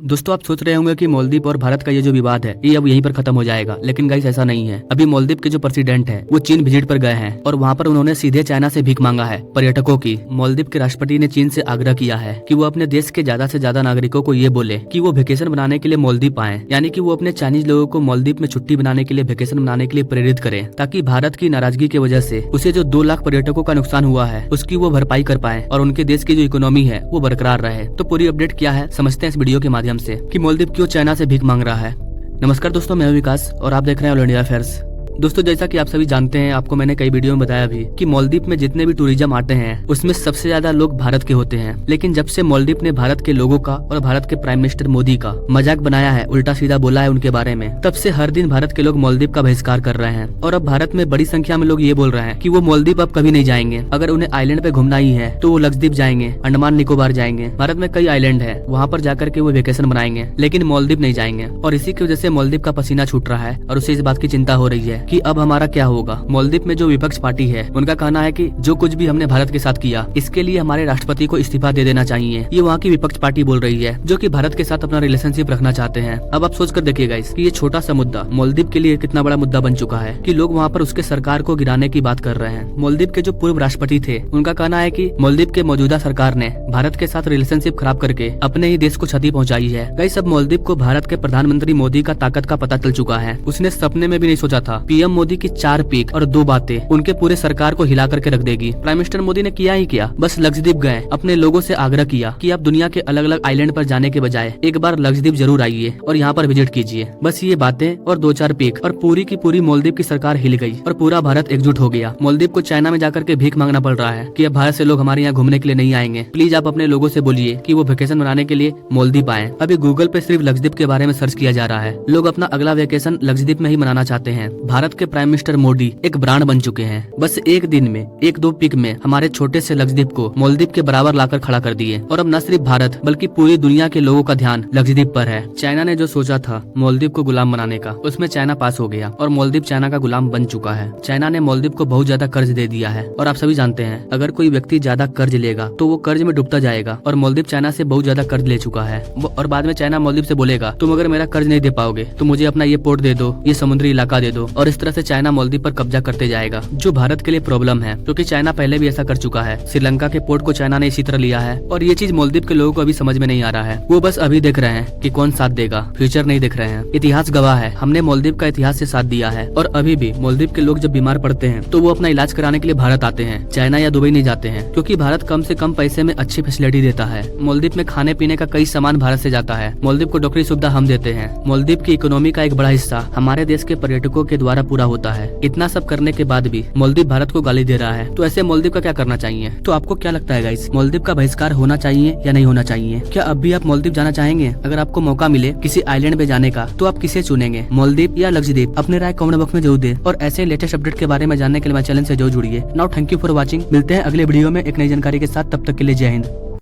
दोस्तों आप सोच रहे होंगे कि मालदीव और भारत का ये जो विवाद है ये अब यहीं पर खत्म हो जाएगा, लेकिन गाइस ऐसा नहीं है। अभी मालदीव के जो प्रेसिडेंट है वो चीन विजिट पर गए हैं और वहाँ पर उन्होंने सीधे चाइना से भीख मांगा है पर्यटकों की। मालदीव के राष्ट्रपति ने चीन से आग्रह किया है कि वो अपने देश के ज्यादा से ज्यादा नागरिकों को ये बोले कि वो वेकेशन बनाने के लिए मालदीव आए, यानी कि वो अपने चाइनीज लोगों को मालदीव में छुट्टी बनाने के लिए, वेकेशन बनाने के लिए प्रेरित करें, ताकि भारत की नाराजगी की वजह से उसे जो 2 लाख पर्यटकों का नुकसान हुआ है उसकी वो भरपाई कर पाए और उनके देश की जो इकोनॉमी है वो बरकरार रहे। तो पूरी अपडेट क्या है समझते हैं इस वीडियो के माध्यम से कि मालदीव क्यों चाइना से भीख मांग रहा है। नमस्कार दोस्तों, मैं हूं विकास और आप देख रहे हैं ऑल इंडिया अफेयर्स। दोस्तों जैसा कि आप सभी जानते हैं, आपको मैंने कई वीडियो में बताया भी कि मालदीव में जितने भी टूरिज्म आते हैं उसमें सबसे ज्यादा लोग भारत के होते हैं। लेकिन जब से मालदीव ने भारत के लोगों का और भारत के प्राइम मिनिस्टर मोदी का मजाक बनाया है, उल्टा सीधा बोला है उनके बारे में, तब से हर दिन भारत के लोग मालदीव का बहिष्कार कर रहे हैं। और अब भारत में बड़ी संख्या में लोग ये बोल रहे हैं कि वो मालदीव अब कभी नहीं जाएंगे। अगर उन्हें आइलैंड पे घूमना ही है तो वो लक्षद्वीप जाएंगे, अंडमान निकोबार जाएंगे। भारत में कई आइलैंड है, वहाँ पर जाकर के वो वेकेशन बनाएंगे, लेकिन मालदीव नहीं जाएंगे। और इसी की वजह से मालदीव का पसीना छूट रहा है और उसे इस बात की चिंता हो रही है कि अब हमारा क्या होगा। मालदीव में जो विपक्ष पार्टी है उनका कहना है कि जो कुछ भी हमने भारत के साथ किया इसके लिए हमारे राष्ट्रपति को इस्तीफा दे देना चाहिए। ये वहाँ की विपक्ष पार्टी बोल रही है, जो कि भारत के साथ अपना रिलेशनशिप रखना चाहते हैं। अब आप सोच कर देखिएगा कि ये छोटा सा मुद्दा मालदीव के लिए कितना बड़ा मुद्दा बन चुका है कि लोग वहाँ पर उसके सरकार को गिराने की बात कर रहे हैं। मालदीव के जो पूर्व राष्ट्रपति थे उनका कहना है कि मालदीव के मौजूदा सरकार ने भारत के साथ रिलेशनशिप खराब करके अपने ही देश को क्षति पहुंचाई है। गाइस अब मालदीव को भारत के प्रधानमंत्री मोदी का ताकत का पता चल चुका है। उसने सपने में भी नहीं सोचा था पीएम मोदी की 4 पीक और 2 बातें उनके पूरे सरकार को हिला करके रख देगी। प्राइम मिनिस्टर मोदी ने किया ही किया, बस लक्षद्वीप गए, अपने लोगों से आग्रह किया कि आप दुनिया के अलग अलग आइलैंड पर जाने के बजाय एक बार लक्षद्वीप जरूर आइए और यहाँ पर विजिट कीजिए। बस ये बातें और 2-4 पीक और पूरी की पूरी मालदीव की सरकार हिल गई और पूरा भारत एकजुट हो गया। मालदीव को चाइना में जाकर के भीख मांगना पड़ रहा है कि अब भारत से लोग हमारे यहाँ घूमने के लिए नहीं आएंगे, प्लीज आप अपने लोगों से बोलिए कि वो वेकेशन बनाने के लिए मालदीव आए। अभी गूगल पे सिर्फ लक्षद्वीप के बारे में सर्च किया जा रहा है। लोग अपना अगला वेकेशन लक्षद्वीप में ही मनाना चाहते हैं। भारत के प्राइम मिनिस्टर मोदी एक ब्रांड बन चुके हैं। बस एक दिन में 1-2 पिक में हमारे छोटे से लक्षद्वीप को मालदीव के बराबर लाकर खड़ा कर दिए। और अब न सिर्फ भारत बल्कि पूरी दुनिया के लोगों का ध्यान लक्षद्वीप पर है। चाइना ने जो सोचा था मालदीव को गुलाम बनाने का, उसमें चाइना पास हो गया और मालदीव चाइना का गुलाम बन चुका है। चाइना ने मालदीव को बहुत ज्यादा कर्ज दे दिया है और आप सभी जानते हैं अगर कोई व्यक्ति ज्यादा कर्ज लेगा तो वो कर्ज में डूबता जाएगा। और मालदीव चाइना से बहुत ज्यादा कर्ज ले चुका है और बाद में चाइना मालदीव से बोलेगा तुम अगर मेरा कर्ज नहीं दे पाओगे तो मुझे अपना ये पोर्ट दे दो, ये समुद्री इलाका दे दो। और इस तरह से चाइना मालदीव पर कब्जा करते जाएगा, जो भारत के लिए प्रॉब्लम है क्योंकि चाइना पहले भी ऐसा कर चुका है। श्रीलंका के पोर्ट को चाइना ने इसी तरह लिया है और ये चीज मालदीव के लोगों को अभी समझ में नहीं आ रहा है। वो बस अभी देख रहे हैं कि कौन साथ देगा, फ्यूचर नहीं देख रहे हैं। इतिहास गवाह है, हमने मालदीव का इतिहास से साथ दिया है और अभी भी मालदीव के लोग जब बीमार पड़ते हैं तो वो अपना इलाज कराने के लिए भारत आते हैं, चाइना या दुबई नहीं जाते हैं, क्योंकि भारत कम से कम पैसे में अच्छी फैसिलिटी देता है। मालदीव में खाने पीने का कई सामान भारत से जाता है। मालदीव को डॉक्टरी सुविधा हम देते हैं। मालदीव की इकोनॉमी का एक बड़ा हिस्सा हमारे देश के पर्यटकों के द्वारा पूरा होता है। इतना सब करने के बाद भी मालदीव भारत को गाली दे रहा है, तो ऐसे मालदीव का क्या करना चाहिए? तो आपको क्या लगता है गाइस, मालदीव का बहिष्कार होना चाहिए या नहीं होना चाहिए? क्या अब भी आप मालदीव जाना चाहेंगे? अगर आपको मौका मिले किसी आइलैंड पे जाने का तो आप किसे चुनेंगे, मालदीव या लक्षद्वीप? अपने राय कमेंट बॉक्स में जरूर दें और ऐसे लेटेस्ट अपडेट के बारे में जानने के लिए मेरे चैनल से जरूर जुड़िए। Now thank you for watching. मिलते हैं अगले वीडियो में एक नई जानकारी के साथ, तब तक के लिए जय हिंद।